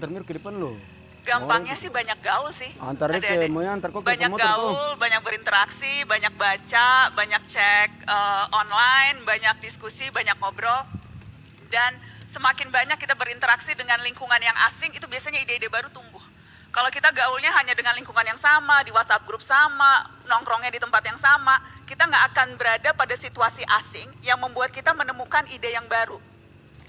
termir ke depan lo. Gampangnya sih banyak gaul sih. Antar ke mau antar kok banyak gaul, banyak berinteraksi, banyak baca, banyak cek online, banyak diskusi, banyak ngobrol. Dan semakin banyak kita berinteraksi dengan lingkungan yang asing, itu biasanya ide-ide baru tumbuh. Kalau kita gaulnya hanya dengan lingkungan yang sama, di WhatsApp grup sama, nongkrongnya di tempat yang sama, kita nggak akan berada pada situasi asing yang membuat kita menemukan ide yang baru.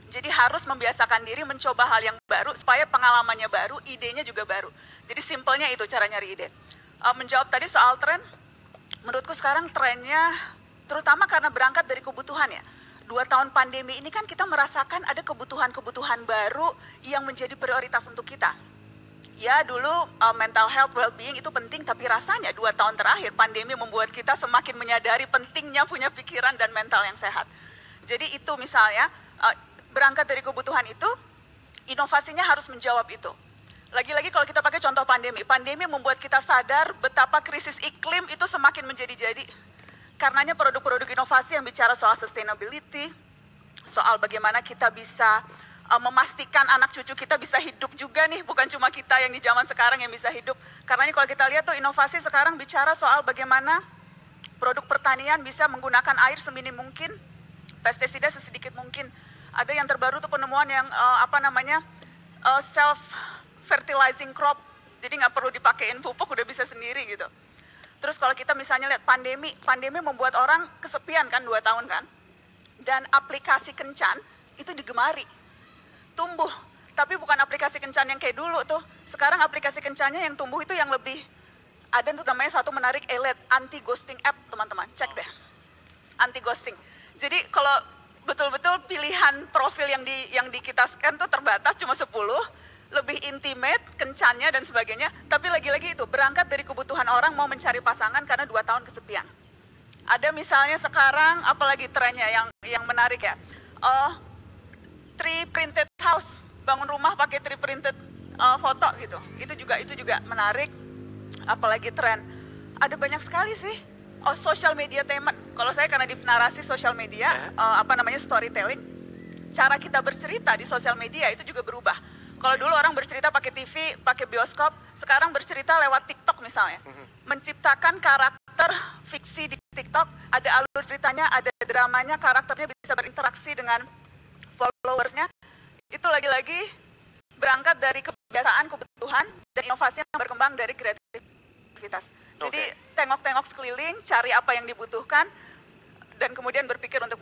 Jadi harus membiasakan diri mencoba hal yang baru supaya pengalamannya baru, idenya juga baru. Jadi simpelnya itu cara nyari ide. Menjawab tadi soal tren, menurutku sekarang trennya terutama karena berangkat dari kebutuhan ya. 2 tahun pandemi ini kan kita merasakan ada kebutuhan-kebutuhan baru yang menjadi prioritas untuk kita. Ya dulu mental health, well-being itu penting, tapi rasanya 2 tahun terakhir pandemi membuat kita semakin menyadari pentingnya punya pikiran dan mental yang sehat. Jadi itu misalnya, berangkat dari kebutuhan itu, inovasinya harus menjawab itu. Lagi-lagi kalau kita pakai contoh pandemi membuat kita sadar betapa krisis iklim itu semakin menjadi-jadi. Karenanya produk-produk inovasi yang bicara soal sustainability, soal bagaimana kita bisa memastikan anak cucu kita bisa hidup juga nih, bukan cuma kita yang di zaman sekarang yang bisa hidup. Karenanya kalau kita lihat tuh inovasi sekarang bicara soal bagaimana produk pertanian bisa menggunakan air seminim mungkin, pestisida sesedikit mungkin. Ada yang terbaru tuh penemuan yang self fertilizing crop, jadi nggak perlu dipakein pupuk udah bisa sendiri gitu. Terus kalau kita misalnya lihat pandemi membuat orang kesepian kan 2 tahun kan, dan aplikasi kencan itu digemari, tumbuh. Tapi bukan aplikasi kencan yang kayak dulu tuh. Sekarang aplikasi kencannya yang tumbuh itu yang lebih ada tuh namanya satu menarik, Elite anti ghosting app, teman-teman cek deh, anti ghosting. Jadi kalau betul-betul pilihan profil yang di kita scan tuh terbatas cuma 10, lebih intimate, kencannya dan sebagainya. Tapi lagi-lagi itu berangkat dari kebutuhan orang mau mencari pasangan karena 2 tahun kesepian. Ada misalnya sekarang apalagi trennya yang menarik ya, 3 printed house, bangun rumah pakai 3 printed foto gitu. Itu juga menarik. Apalagi tren, ada banyak sekali sih. Social media tema. Kalau saya karena di narasi social media, storytelling, cara kita bercerita di sosial media itu juga berubah. Kalau dulu orang bercerita pakai TV, pakai bioskop, sekarang bercerita lewat TikTok misalnya. Menciptakan karakter fiksi di TikTok, ada alur ceritanya, ada dramanya, karakternya bisa berinteraksi dengan followersnya. Itu lagi-lagi berangkat dari kebiasaan, kebutuhan, dan inovasi yang berkembang dari kreativitas. Jadi tengok-tengok sekeliling, cari apa yang dibutuhkan, dan kemudian berpikir untuk